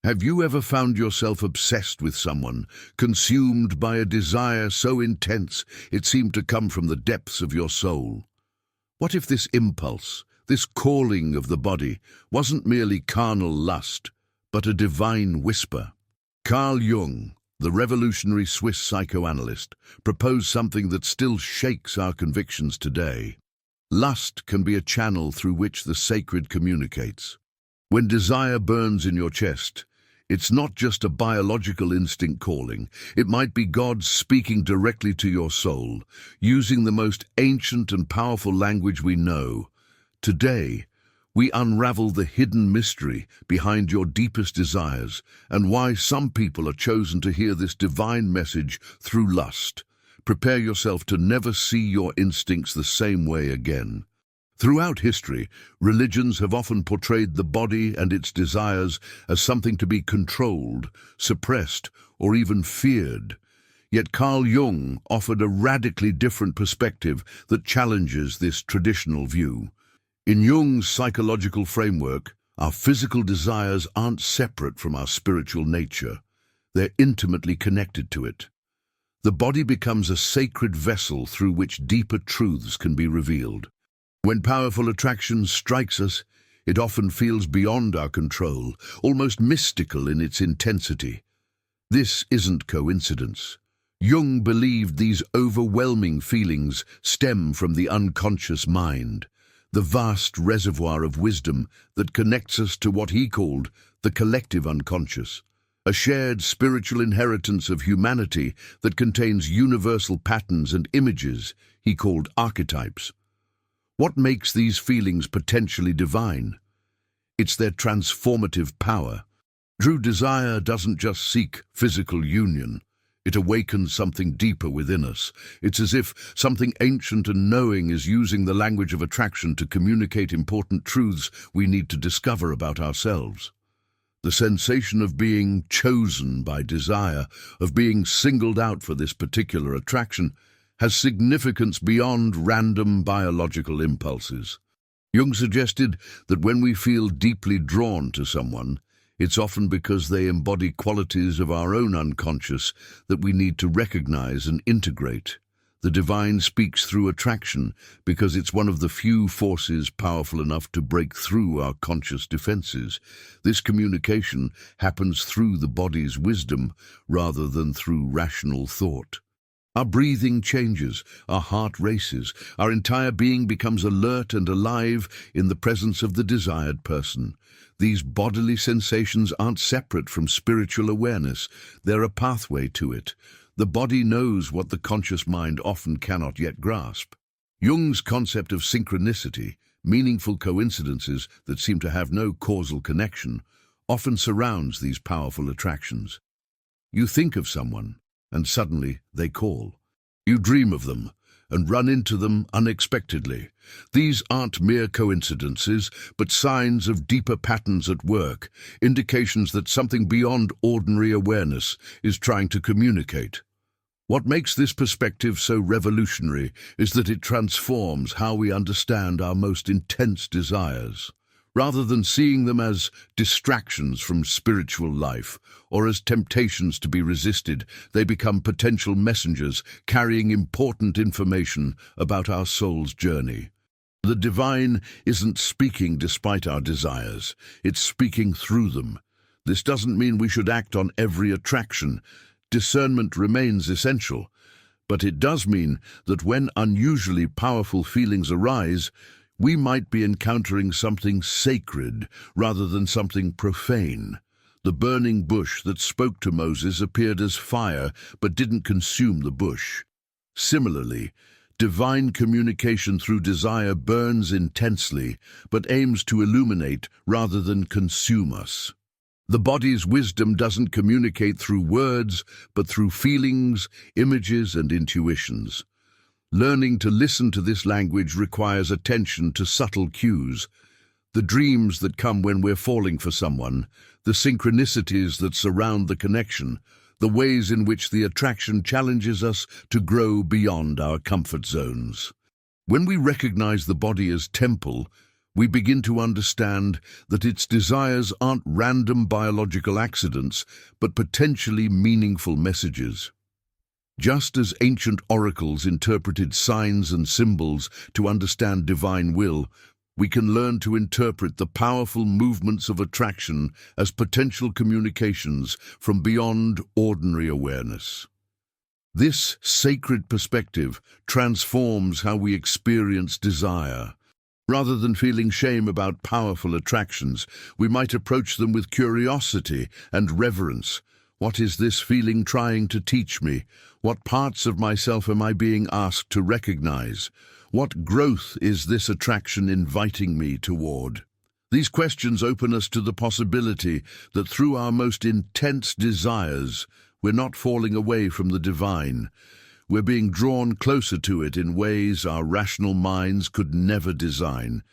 Have you ever found yourself obsessed with someone, consumed by a desire so intense it seemed to come from the depths of your soul? What if this impulse, this calling of the body, wasn't merely carnal lust, but a divine whisper? Carl Jung, the revolutionary Swiss psychoanalyst, proposed something that still shakes our convictions today. Lust can be a channel through which the sacred communicates. When desire burns in your chest, it's not just a biological instinct calling. It might be God speaking directly to your soul, using the most ancient and powerful language we know. Today, we unravel the hidden mystery behind your deepest desires and why some people are chosen to hear this divine message through lust. Prepare yourself to never see your instincts the same way again. Throughout history, religions have often portrayed the body and its desires as something to be controlled, suppressed, or even feared. Yet Carl Jung offered a radically different perspective that challenges this traditional view. In Jung's psychological framework, our physical desires aren't separate from our spiritual nature. They're intimately connected to it. The body becomes a sacred vessel through which deeper truths can be revealed. When powerful attraction strikes us, it often feels beyond our control, almost mystical in its intensity. This isn't coincidence. Jung believed these overwhelming feelings stem from the unconscious mind, the vast reservoir of wisdom that connects us to what he called the collective unconscious, a shared spiritual inheritance of humanity that contains universal patterns and images he called archetypes. What makes these feelings potentially divine? It's their transformative power. True desire doesn't just seek physical union. It awakens something deeper within us. It's as if something ancient and knowing is using the language of attraction to communicate important truths we need to discover about ourselves. The sensation of being chosen by desire, of being singled out for this particular attraction, has significance beyond random biological impulses. Jung suggested that when we feel deeply drawn to someone, it's often because they embody qualities of our own unconscious that we need to recognize and integrate. The divine speaks through attraction because it's one of the few forces powerful enough to break through our conscious defenses. This communication happens through the body's wisdom rather than through rational thought. Our breathing changes, our heart races, our entire being becomes alert and alive in the presence of the desired person. These bodily sensations aren't separate from spiritual awareness, they're a pathway to it. The body knows what the conscious mind often cannot yet grasp. Jung's concept of synchronicity, meaningful coincidences that seem to have no causal connection, often surrounds these powerful attractions. You think of someone, and suddenly they call. You dream of them and run into them unexpectedly. These aren't mere coincidences, but signs of deeper patterns at work, indications that something beyond ordinary awareness is trying to communicate. What makes this perspective so revolutionary is that it transforms how we understand our most intense desires. Rather than seeing them as distractions from spiritual life or as temptations to be resisted, they become potential messengers carrying important information about our soul's journey. The divine isn't speaking despite our desires, it's speaking through them. This doesn't mean we should act on every attraction. Discernment remains essential, but it does mean that when unusually powerful feelings arise, we might be encountering something sacred rather than something profane. The burning bush that spoke to Moses appeared as fire but didn't consume the bush. Similarly, divine communication through desire burns intensely but aims to illuminate rather than consume us. The body's wisdom doesn't communicate through words but through feelings, images, and intuitions. Learning to listen to this language requires attention to subtle cues, the dreams that come when we're falling for someone, the synchronicities that surround the connection, the ways in which the attraction challenges us to grow beyond our comfort zones. When we recognize the body as temple, we begin to understand that its desires aren't random biological accidents, but potentially meaningful messages. Just as ancient oracles interpreted signs and symbols to understand divine will, we can learn to interpret the powerful movements of attraction as potential communications from beyond ordinary awareness. This sacred perspective transforms how we experience desire. Rather than feeling shame about powerful attractions, we might approach them with curiosity and reverence. What is this feeling trying to teach me? What parts of myself am I being asked to recognize? What growth is this attraction inviting me toward? These questions open us to the possibility that through our most intense desires, we're not falling away from the divine. We're being drawn closer to it in ways our rational minds could never design.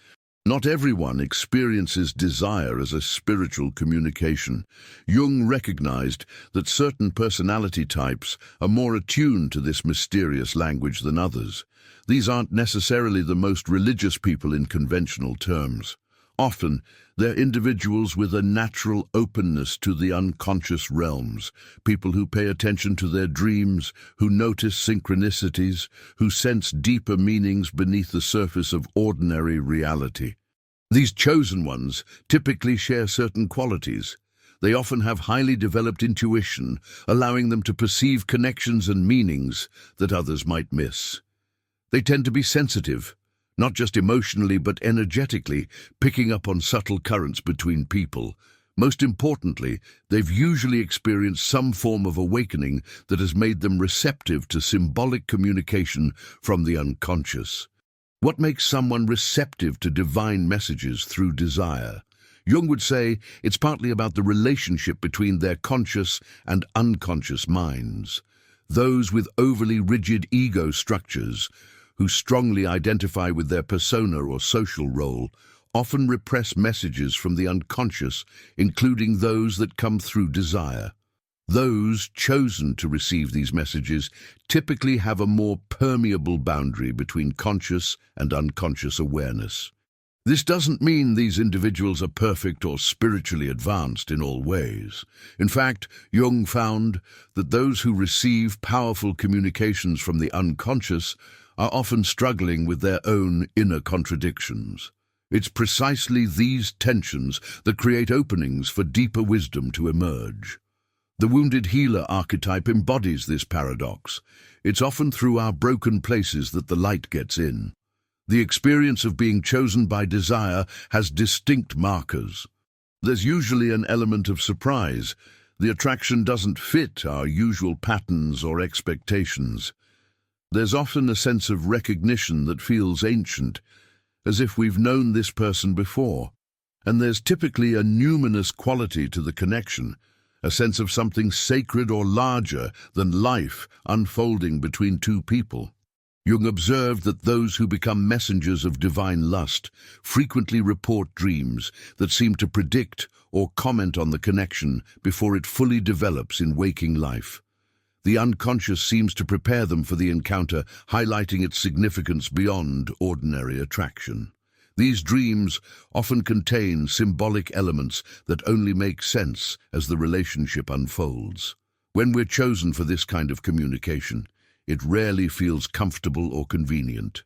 Not everyone experiences desire as a spiritual communication. Jung recognized that certain personality types are more attuned to this mysterious language than others. These aren't necessarily the most religious people in conventional terms. Often, they're individuals with a natural openness to the unconscious realms, people who pay attention to their dreams, who notice synchronicities, who sense deeper meanings beneath the surface of ordinary reality. These chosen ones typically share certain qualities. They often have highly developed intuition, allowing them to perceive connections and meanings that others might miss. They tend to be sensitive, not just emotionally but energetically, picking up on subtle currents between people. Most importantly, they've usually experienced some form of awakening that has made them receptive to symbolic communication from the unconscious. What makes someone receptive to divine messages through desire? Jung would say it's partly about the relationship between their conscious and unconscious minds. Those with overly rigid ego structures, who strongly identify with their persona or social role, often repress messages from the unconscious, including those that come through desire. Those chosen to receive these messages typically have a more permeable boundary between conscious and unconscious awareness. This doesn't mean these individuals are perfect or spiritually advanced in all ways. In fact, Jung found that those who receive powerful communications from the unconscious are often struggling with their own inner contradictions. It's precisely these tensions that create openings for deeper wisdom to emerge. The wounded healer archetype embodies this paradox. It's often through our broken places that the light gets in. The experience of being chosen by desire has distinct markers. There's usually an element of surprise. The attraction doesn't fit our usual patterns or expectations. There's often a sense of recognition that feels ancient, as if we've known this person before. And there's typically a numinous quality to the connection, a sense of something sacred or larger than life unfolding between two people. Jung observed that those who become messengers of divine lust frequently report dreams that seem to predict or comment on the connection before it fully develops in waking life. The unconscious seems to prepare them for the encounter, highlighting its significance beyond ordinary attraction. These dreams often contain symbolic elements that only make sense as the relationship unfolds. When we're chosen for this kind of communication, it rarely feels comfortable or convenient.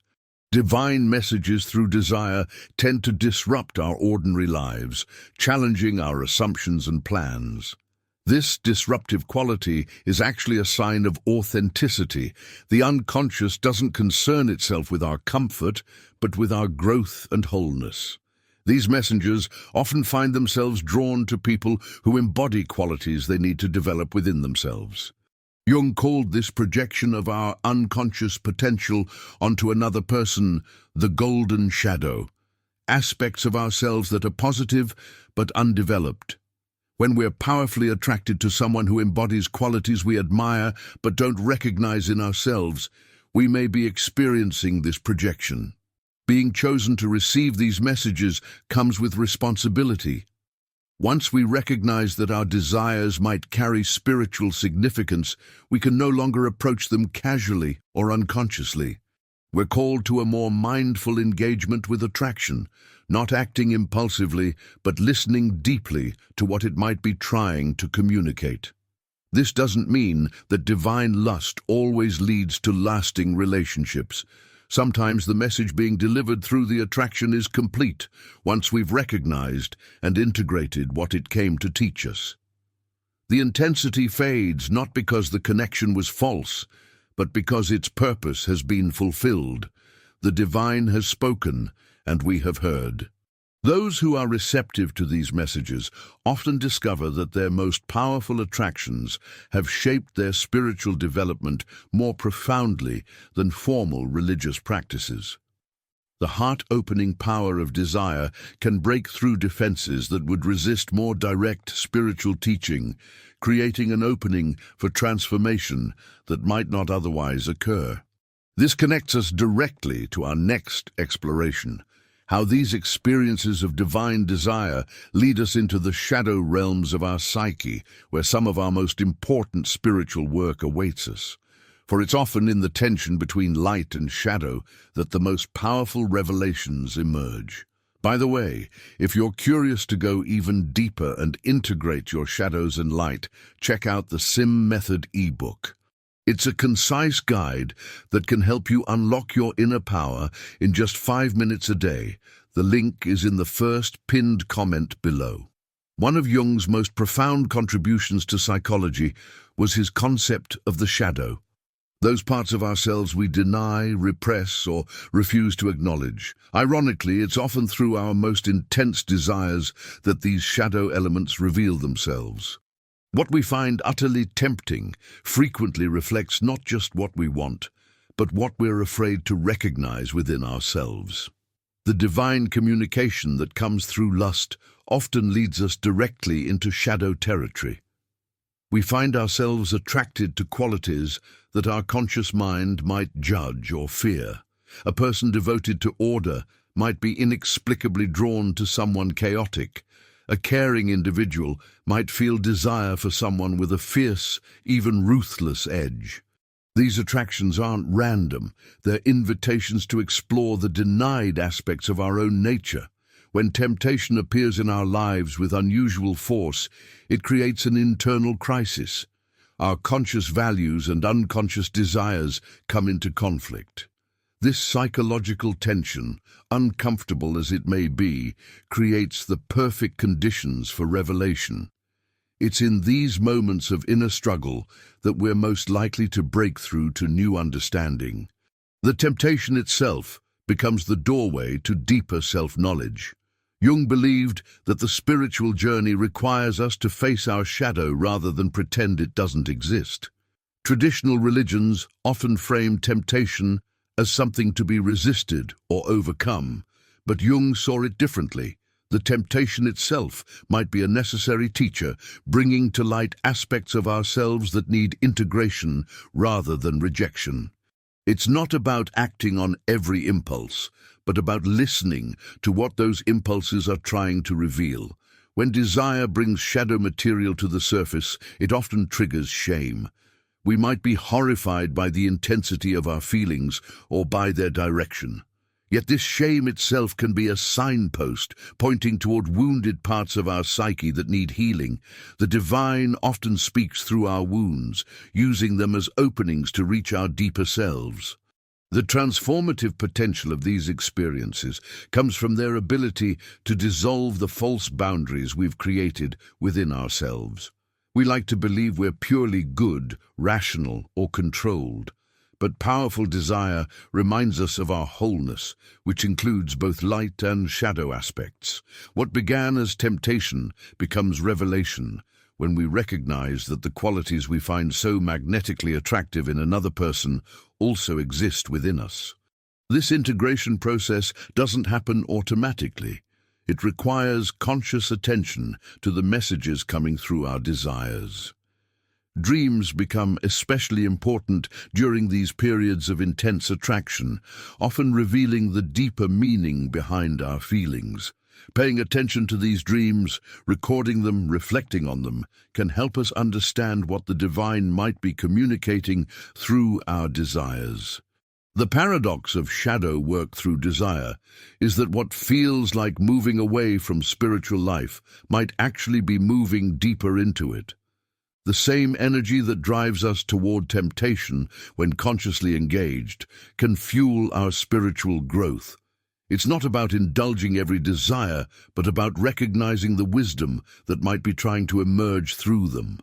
Divine messages through desire tend to disrupt our ordinary lives, challenging our assumptions and plans. This disruptive quality is actually a sign of authenticity. The unconscious doesn't concern itself with our comfort, but with our growth and wholeness. These messengers often find themselves drawn to people who embody qualities they need to develop within themselves. Jung called this projection of our unconscious potential onto another person the golden shadow, aspects of ourselves that are positive but undeveloped. When we're powerfully attracted to someone who embodies qualities we admire but don't recognize in ourselves, we may be experiencing this projection. Being chosen to receive these messages comes with responsibility. Once we recognize that our desires might carry spiritual significance, we can no longer approach them casually or unconsciously. We're called to a more mindful engagement with attraction, not acting impulsively, but listening deeply to what it might be trying to communicate. This doesn't mean that divine lust always leads to lasting relationships. Sometimes the message being delivered through the attraction is complete once we've recognized and integrated what it came to teach us. The intensity fades not because the connection was false, but because its purpose has been fulfilled. The divine has spoken, and we have heard. Those who are receptive to these messages often discover that their most powerful attractions have shaped their spiritual development more profoundly than formal religious practices. The heart-opening power of desire can break through defenses that would resist more direct spiritual teaching, creating an opening for transformation that might not otherwise occur. This connects us directly to our next exploration: how these experiences of divine desire lead us into the shadow realms of our psyche, where some of our most important spiritual work awaits us. For it's often in the tension between light and shadow that the most powerful revelations emerge. By the way, if you're curious to go even deeper and integrate your shadows and light, check out the Sim Method ebook. It's a concise guide that can help you unlock your inner power in just 5 minutes a day. The link is in the first pinned comment below. One of Jung's most profound contributions to psychology was his concept of the shadow. Those parts of ourselves we deny, repress, or refuse to acknowledge. Ironically, it's often through our most intense desires that these shadow elements reveal themselves. What we find utterly tempting frequently reflects not just what we want, but what we're afraid to recognize within ourselves. The divine communication that comes through lust often leads us directly into shadow territory. We find ourselves attracted to qualities that our conscious mind might judge or fear. A person devoted to order might be inexplicably drawn to someone chaotic. A caring individual might feel desire for someone with a fierce, even ruthless edge. These attractions aren't random. They're invitations to explore the denied aspects of our own nature. When temptation appears in our lives with unusual force, it creates an internal crisis. Our conscious values and unconscious desires come into conflict. This psychological tension, uncomfortable as it may be, creates the perfect conditions for revelation. It's in these moments of inner struggle that we're most likely to break through to new understanding. The temptation itself becomes the doorway to deeper self-knowledge. Jung believed that the spiritual journey requires us to face our shadow rather than pretend it doesn't exist. Traditional religions often frame temptation as something to be resisted or overcome, but Jung saw it differently. The temptation itself might be a necessary teacher, bringing to light aspects of ourselves that need integration rather than rejection. It's not about acting on every impulse, but about listening to what those impulses are trying to reveal. When desire brings shadow material to the surface, it often triggers shame. We might be horrified by the intensity of our feelings or by their direction. Yet this shame itself can be a signpost pointing toward wounded parts of our psyche that need healing. The divine often speaks through our wounds, using them as openings to reach our deeper selves. The transformative potential of these experiences comes from their ability to dissolve the false boundaries we've created within ourselves. We like to believe we're purely good, rational, or controlled. But powerful desire reminds us of our wholeness, which includes both light and shadow aspects. What began as temptation becomes revelation when we recognize that the qualities we find so magnetically attractive in another person also exist within us. This integration process doesn't happen automatically. It requires conscious attention to the messages coming through our desires. Dreams become especially important during these periods of intense attraction, often revealing the deeper meaning behind our feelings. Paying attention to these dreams, recording them, reflecting on them, can help us understand what the divine might be communicating through our desires. The paradox of shadow work through desire is that what feels like moving away from spiritual life might actually be moving deeper into it. The same energy that drives us toward temptation when consciously engaged can fuel our spiritual growth. It's not about indulging every desire, but about recognizing the wisdom that might be trying to emerge through them.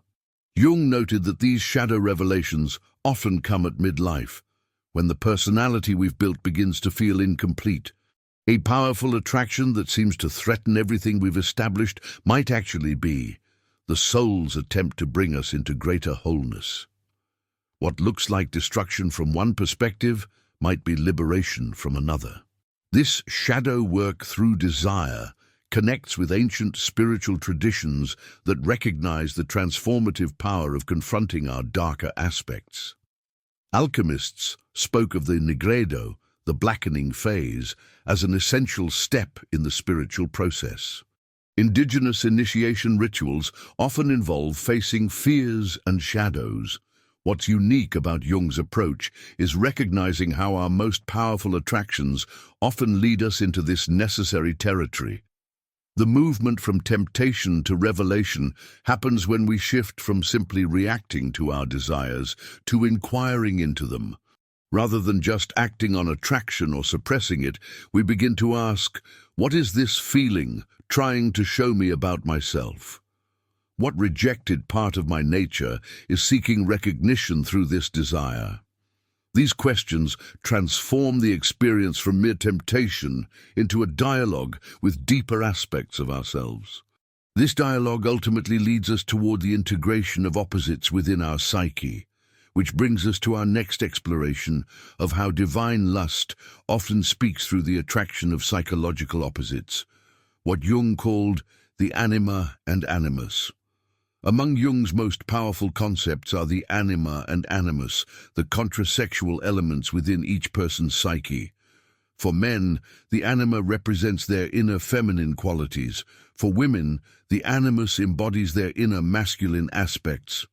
Jung noted that these shadow revelations often come at midlife, when the personality we've built begins to feel incomplete. A powerful attraction that seems to threaten everything we've established might actually be the soul's attempt to bring us into greater wholeness. What looks like destruction from one perspective might be liberation from another. This shadow work through desire connects with ancient spiritual traditions that recognize the transformative power of confronting our darker aspects. Alchemists spoke of the nigredo, the blackening phase, as an essential step in the spiritual process. Indigenous initiation rituals often involve facing fears and shadows. What's unique about Jung's approach is recognizing how our most powerful attractions often lead us into this necessary territory. The movement from temptation to revelation happens when we shift from simply reacting to our desires to inquiring into them. Rather than just acting on attraction or suppressing it, we begin to ask, what is this feeling trying to show me about myself? What rejected part of my nature is seeking recognition through this desire? These questions transform the experience from mere temptation into a dialogue with deeper aspects of ourselves. This dialogue ultimately leads us toward the integration of opposites within our psyche, which brings us to our next exploration of how divine lust often speaks through the attraction of psychological opposites, what Jung called the anima and animus. Among Jung's most powerful concepts are the anima and animus, the contrasexual elements within each person's psyche. For men, the anima represents their inner feminine qualities. For women, the animus embodies their inner masculine aspects.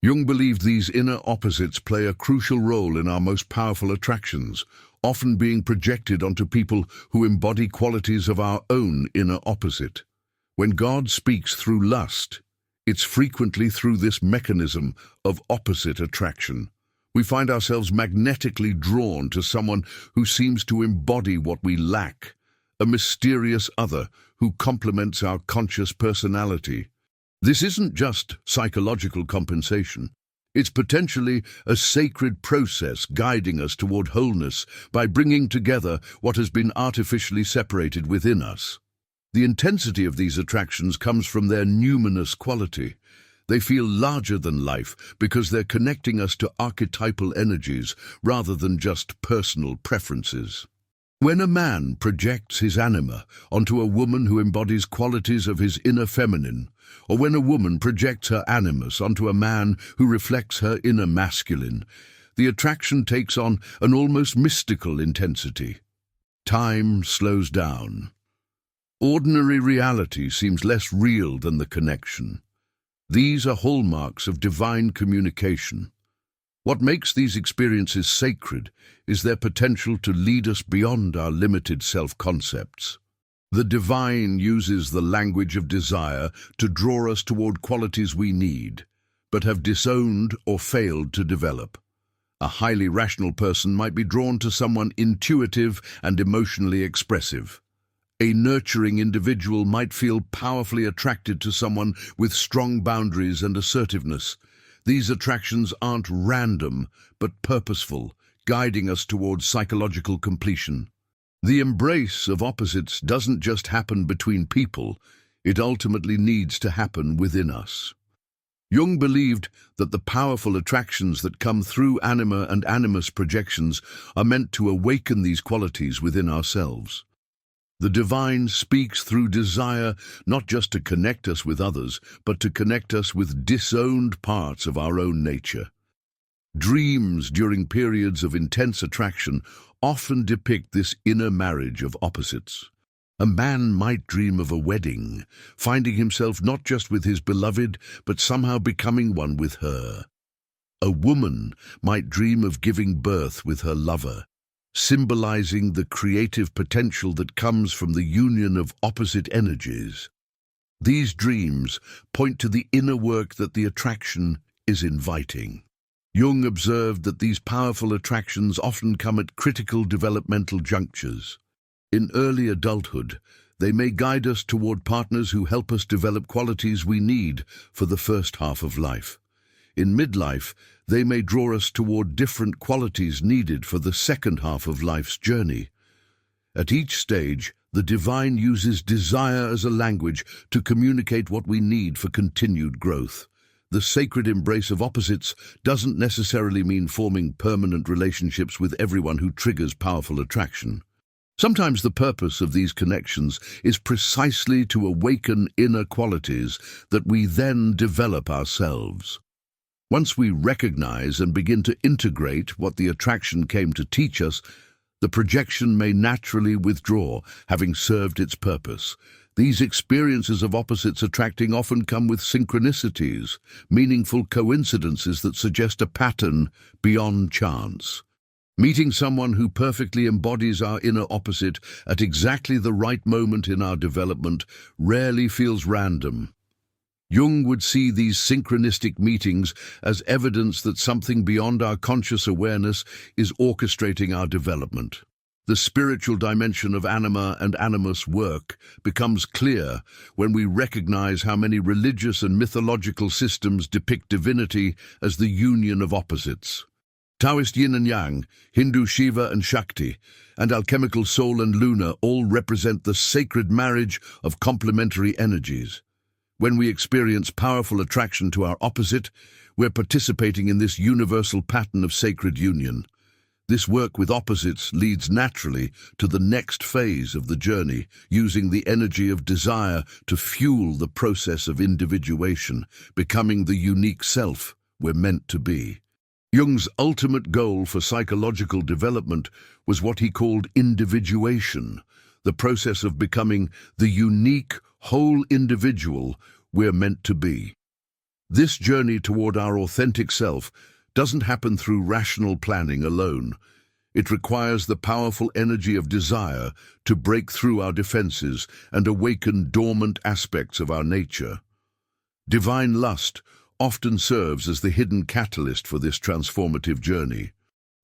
Jung believed these inner opposites play a crucial role in our most powerful attractions, often being projected onto people who embody qualities of our own inner opposite. When God speaks through lust, it's frequently through this mechanism of opposite attraction. We find ourselves magnetically drawn to someone who seems to embody what we lack, a mysterious other who complements our conscious personality. This isn't just psychological compensation. It's potentially a sacred process guiding us toward wholeness by bringing together what has been artificially separated within us. The intensity of these attractions comes from their numinous quality. They feel larger than life because they're connecting us to archetypal energies rather than just personal preferences. When a man projects his anima onto a woman who embodies qualities of his inner feminine, or when a woman projects her animus onto a man who reflects her inner masculine, the attraction takes on an almost mystical intensity. Time slows down. Ordinary reality seems less real than the connection. These are hallmarks of divine communication. What makes these experiences sacred is their potential to lead us beyond our limited self-concepts. The divine uses the language of desire to draw us toward qualities we need, but have disowned or failed to develop. A highly rational person might be drawn to someone intuitive and emotionally expressive. A nurturing individual might feel powerfully attracted to someone with strong boundaries and assertiveness. These attractions aren't random, but purposeful, guiding us towards psychological completion. The embrace of opposites doesn't just happen between people, it ultimately needs to happen within us. Jung believed that the powerful attractions that come through anima and animus projections are meant to awaken these qualities within ourselves. The divine speaks through desire not just to connect us with others, but to connect us with disowned parts of our own nature. Dreams during periods of intense attraction often depict this inner marriage of opposites. A man might dream of a wedding, finding himself not just with his beloved, but somehow becoming one with her. A woman might dream of giving birth with her lover, symbolizing the creative potential that comes from the union of opposite energies. These dreams point to the inner work that the attraction is inviting. Jung observed that these powerful attractions often come at critical developmental junctures. In early adulthood, they may guide us toward partners who help us develop qualities we need for the first half of life. In midlife, they may draw us toward different qualities needed for the second half of life's journey. At each stage, the divine uses desire as a language to communicate what we need for continued growth. The sacred embrace of opposites doesn't necessarily mean forming permanent relationships with everyone who triggers powerful attraction. Sometimes the purpose of these connections is precisely to awaken inner qualities that we then develop ourselves. Once we recognize and begin to integrate what the attraction came to teach us, the projection may naturally withdraw, having served its purpose. These experiences of opposites attracting often come with synchronicities, meaningful coincidences that suggest a pattern beyond chance. Meeting someone who perfectly embodies our inner opposite at exactly the right moment in our development rarely feels random. Jung would see these synchronistic meetings as evidence that something beyond our conscious awareness is orchestrating our development. The spiritual dimension of anima and animus work becomes clear when we recognize how many religious and mythological systems depict divinity as the union of opposites. Taoist yin and yang, Hindu Shiva and Shakti, and alchemical soul and Luna all represent the sacred marriage of complementary energies. When we experience powerful attraction to our opposite, we're participating in this universal pattern of sacred union. This work with opposites leads naturally to the next phase of the journey, using the energy of desire to fuel the process of individuation, becoming the unique self we're meant to be. Jung's ultimate goal for psychological development was what he called individuation, the process of becoming the unique, whole individual we're meant to be. This journey toward our authentic self doesn't happen through rational planning alone. It requires the powerful energy of desire to break through our defenses and awaken dormant aspects of our nature. Divine lust often serves as the hidden catalyst for this transformative journey.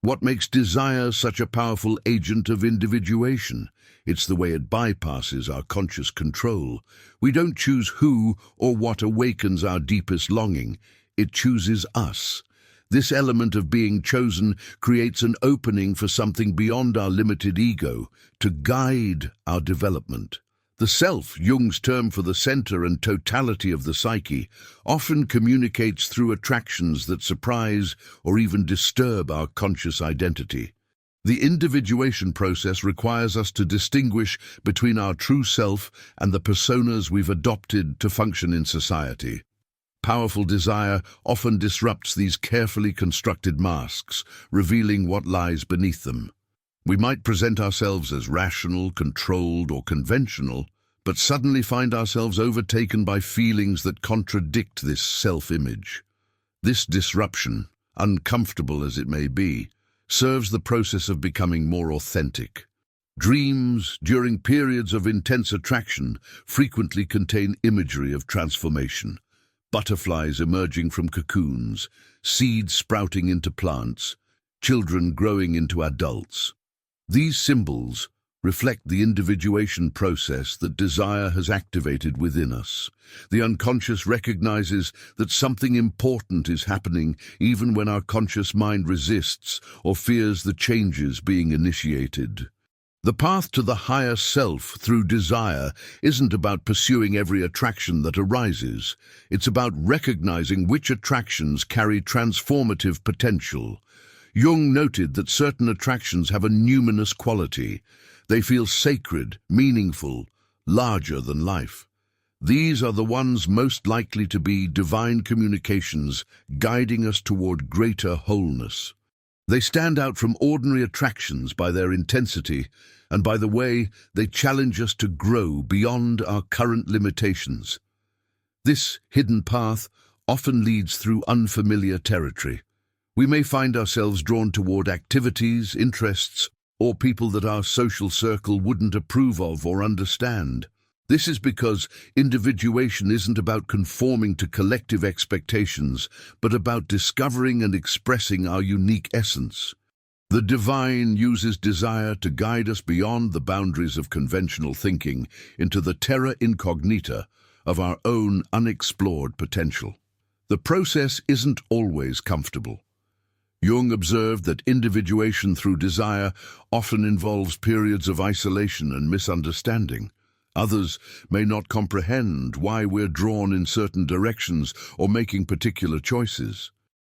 What makes desire such a powerful agent of individuation? It's the way it bypasses our conscious control. We don't choose who or what awakens our deepest longing. It chooses us. This element of being chosen creates an opening for something beyond our limited ego to guide our development. The self, Jung's term for the center and totality of the psyche, often communicates through attractions that surprise or even disturb our conscious identity. The individuation process requires us to distinguish between our true self and the personas we've adopted to function in society. Powerful desire often disrupts these carefully constructed masks, revealing what lies beneath them. We might present ourselves as rational, controlled, or conventional, but suddenly find ourselves overtaken by feelings that contradict this self-image. This disruption, uncomfortable as it may be, serves the process of becoming more authentic. Dreams, during periods of intense attraction, frequently contain imagery of transformation. Butterflies emerging from cocoons, seeds sprouting into plants, children growing into adults. These symbols reflect the individuation process that desire has activated within us. The unconscious recognizes that something important is happening even when our conscious mind resists or fears the changes being initiated. The path to the higher self through desire isn't about pursuing every attraction that arises. It's about recognizing which attractions carry transformative potential. Jung noted that certain attractions have a numinous quality. They feel sacred, meaningful, larger than life. These are the ones most likely to be divine communications guiding us toward greater wholeness. They stand out from ordinary attractions by their intensity and by the way they challenge us to grow beyond our current limitations. This hidden path often leads through unfamiliar territory. We may find ourselves drawn toward activities, interests, or people that our social circle wouldn't approve of or understand. This is because individuation isn't about conforming to collective expectations, but about discovering and expressing our unique essence. The divine uses desire to guide us beyond the boundaries of conventional thinking into the terra incognita of our own unexplored potential. The process isn't always comfortable. Jung observed that individuation through desire often involves periods of isolation and misunderstanding. Others may not comprehend why we're drawn in certain directions or making particular choices.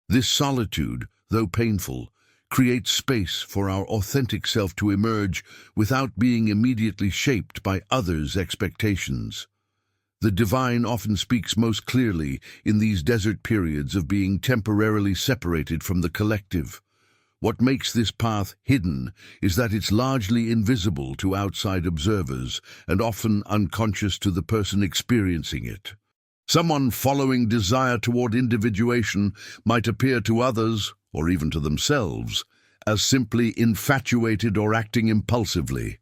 This solitude, though painful, creates space for our authentic self to emerge without being immediately shaped by others' expectations. The divine often speaks most clearly in these desert periods of being temporarily separated from the collective. What makes this path hidden is that it's largely invisible to outside observers and often unconscious to the person experiencing it. Someone following desire toward individuation might appear to others, or even to themselves, as simply infatuated or acting impulsively.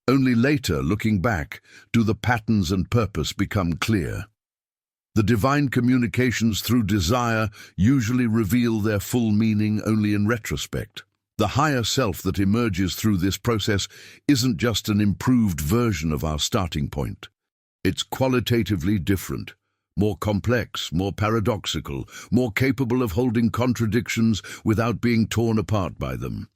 Only later, looking back, do the patterns and purpose become clear. The divine communications through desire usually reveal their full meaning only in retrospect. The higher self that emerges through this process isn't just an improved version of our starting point. It's qualitatively different, more complex, more paradoxical, more capable of holding contradictions without being torn apart by them.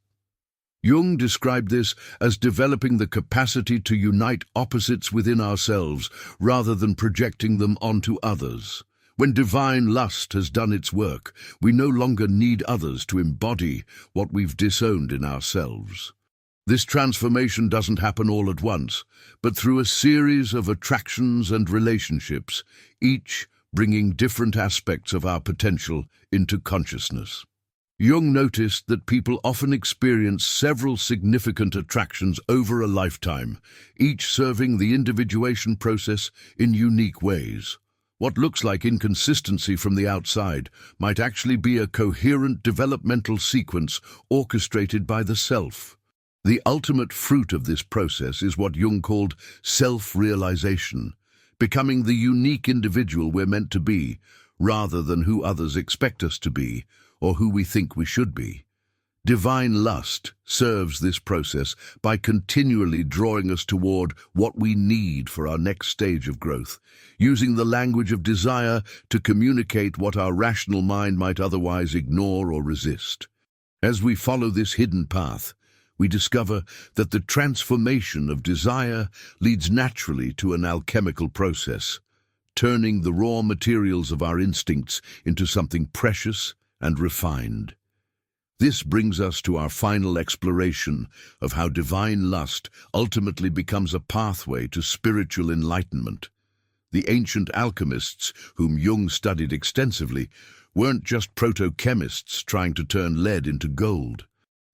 Jung described this as developing the capacity to unite opposites within ourselves rather than projecting them onto others. When divine lust has done its work, we no longer need others to embody what we've disowned in ourselves. This transformation doesn't happen all at once, but through a series of attractions and relationships, each bringing different aspects of our potential into consciousness. Jung noticed that people often experience several significant attractions over a lifetime, each serving the individuation process in unique ways. What looks like inconsistency from the outside might actually be a coherent developmental sequence orchestrated by the self. The ultimate fruit of this process is what Jung called self-realization, becoming the unique individual we're meant to be, rather than who others expect us to be, or who we think we should be. Divine lust serves this process by continually drawing us toward what we need for our next stage of growth, using the language of desire to communicate what our rational mind might otherwise ignore or resist. As we follow this hidden path, we discover that the transformation of desire leads naturally to an alchemical process, turning the raw materials of our instincts into something precious and refined. This brings us to our final exploration of how divine lust ultimately becomes a pathway to spiritual enlightenment. The ancient alchemists, whom Jung studied extensively, weren't just proto-chemists trying to turn lead into gold.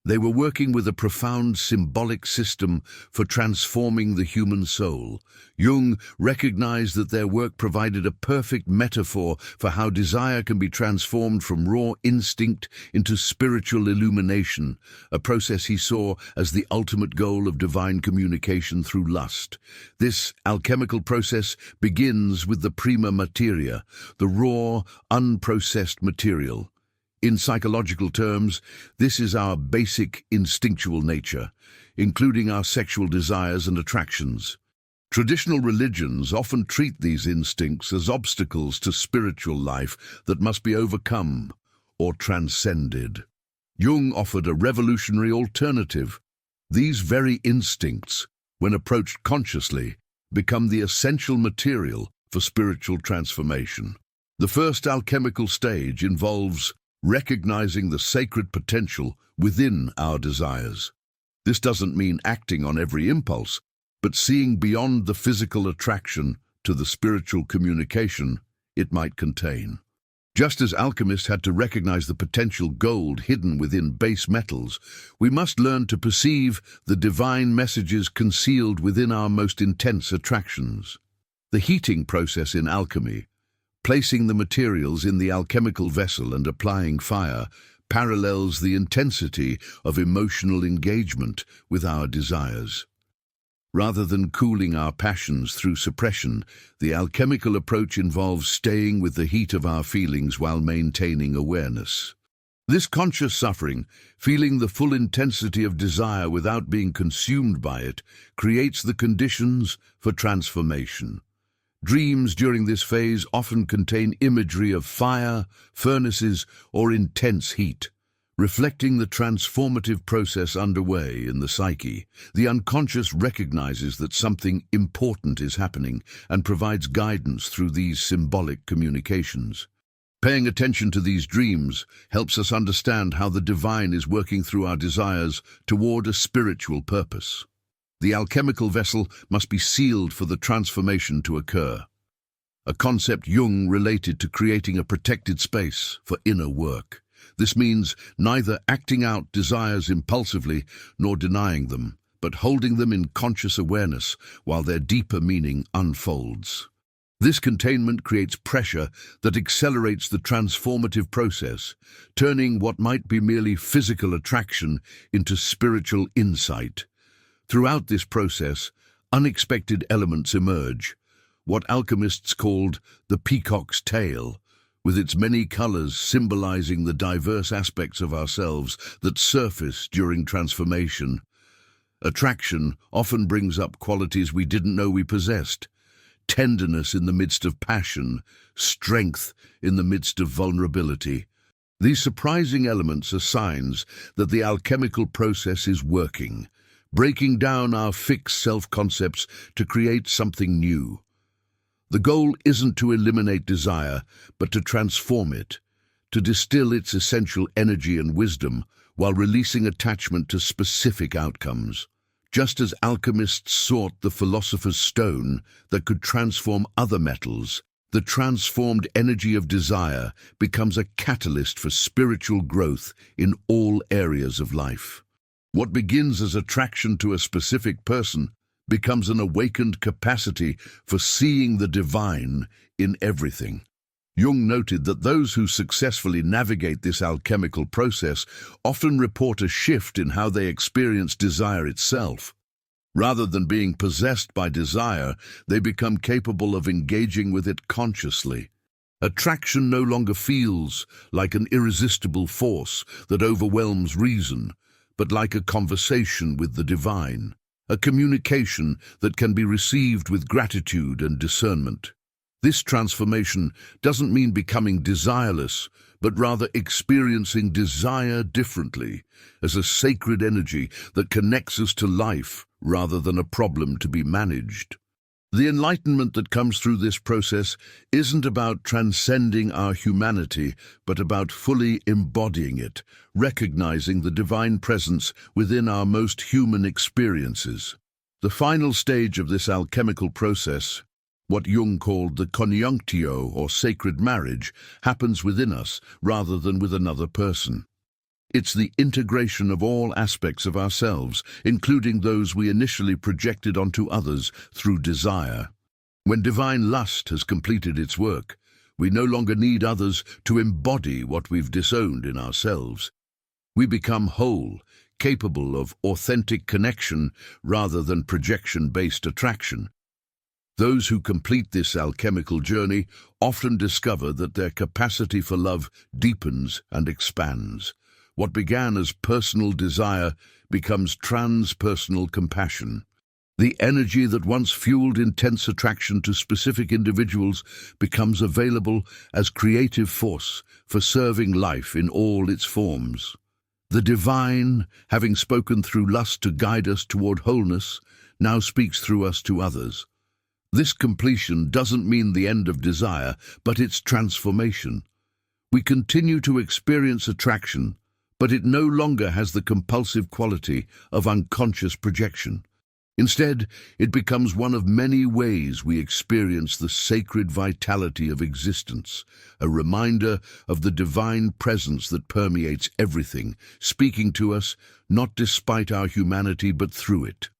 They were working with a profound symbolic system for transforming the human soul. Jung recognized that their work provided a perfect metaphor for how desire can be transformed from raw instinct into spiritual illumination, a process he saw as the ultimate goal of divine communication through lust. This alchemical process begins with the prima materia, the raw, unprocessed material. In psychological terms, this is our basic instinctual nature, including our sexual desires and attractions. Traditional religions often treat these instincts as obstacles to spiritual life that must be overcome or transcended. Jung offered a revolutionary alternative. These very instincts, when approached consciously, become the essential material for spiritual transformation. The first alchemical stage involves recognizing the sacred potential within our desires. This doesn't mean acting on every impulse, but seeing beyond the physical attraction to the spiritual communication it might contain. Just as alchemists had to recognize the potential gold hidden within base metals, we must learn to perceive the divine messages concealed within our most intense attractions. The heating process in alchemy, placing the materials in the alchemical vessel and applying fire, parallels the intensity of emotional engagement with our desires. Rather than cooling our passions through suppression, the alchemical approach involves staying with the heat of our feelings while maintaining awareness. This conscious suffering, feeling the full intensity of desire without being consumed by it, creates the conditions for transformation. Dreams during this phase often contain imagery of fire, furnaces, or intense heat, reflecting the transformative process underway in the psyche. The unconscious recognizes that something important is happening and provides guidance through these symbolic communications. Paying attention to these dreams helps us understand how the divine is working through our desires toward a spiritual purpose. The alchemical vessel must be sealed for the transformation to occur, a concept Jung related to creating a protected space for inner work. This means neither acting out desires impulsively nor denying them, but holding them in conscious awareness while their deeper meaning unfolds. This containment creates pressure that accelerates the transformative process, turning what might be merely physical attraction into spiritual insight. Throughout this process, unexpected elements emerge, what alchemists called the peacock's tail, with its many colors symbolizing the diverse aspects of ourselves that surface during transformation. Attraction often brings up qualities we didn't know we possessed: tenderness in the midst of passion, strength in the midst of vulnerability. These surprising elements are signs that the alchemical process is working, breaking down our fixed self-concepts to create something new. The goal isn't to eliminate desire, but to transform it, to distill its essential energy and wisdom while releasing attachment to specific outcomes. Just as alchemists sought the philosopher's stone that could transform other metals, the transformed energy of desire becomes a catalyst for spiritual growth in all areas of life. What begins as attraction to a specific person becomes an awakened capacity for seeing the divine in everything. Jung noted that those who successfully navigate this alchemical process often report a shift in how they experience desire itself. Rather than being possessed by desire, they become capable of engaging with it consciously. Attraction no longer feels like an irresistible force that overwhelms reason, but like a conversation with the divine, a communication that can be received with gratitude and discernment. This transformation doesn't mean becoming desireless, but rather experiencing desire differently, as a sacred energy that connects us to life rather than a problem to be managed. The enlightenment that comes through this process isn't about transcending our humanity, but about fully embodying it, recognizing the divine presence within our most human experiences. The final stage of this alchemical process, what Jung called the conjunctio or sacred marriage, happens within us rather than with another person. It's the integration of all aspects of ourselves, including those we initially projected onto others through desire. When divine lust has completed its work, we no longer need others to embody what we've disowned in ourselves. We become whole, capable of authentic connection rather than projection-based attraction. Those who complete this alchemical journey often discover that their capacity for love deepens and expands. What began as personal desire becomes transpersonal compassion. The energy that once fueled intense attraction to specific individuals becomes available as creative force for serving life in all its forms. The divine, having spoken through lust to guide us toward wholeness, now speaks through us to others. This completion doesn't mean the end of desire, but its transformation. We continue to experience attraction, but it no longer has the compulsive quality of unconscious projection. Instead, it becomes one of many ways we experience the sacred vitality of existence, a reminder of the divine presence that permeates everything, speaking to us not despite our humanity but through it.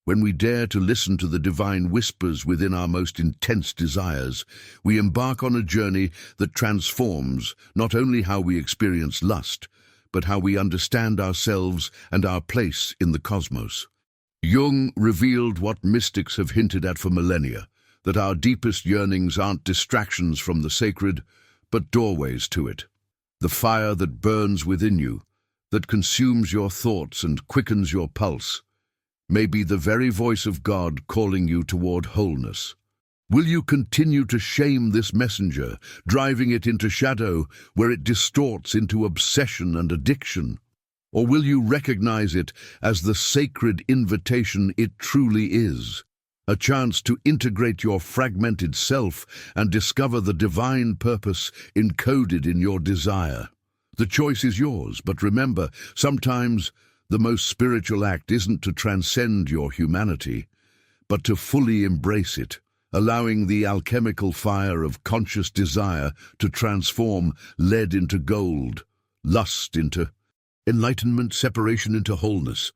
When we dare to listen to the divine whispers within our most intense desires, we embark on a journey that transforms not only how we experience lust, but how we understand ourselves and our place in the cosmos. Jung revealed what mystics have hinted at for millennia, that our deepest yearnings aren't distractions from the sacred, but doorways to it. The fire that burns within you, that consumes your thoughts and quickens your pulse, may be the very voice of God calling you toward wholeness. Will you continue to shame this messenger, driving it into shadow where it distorts into obsession and addiction? Or will you recognize it as the sacred invitation it truly is? A chance to integrate your fragmented self and discover the divine purpose encoded in your desire. The choice is yours, but remember, sometimes the most spiritual act isn't to transcend your humanity, but to fully embrace it, allowing the alchemical fire of conscious desire to transform lead into gold, lust into enlightenment, separation into wholeness.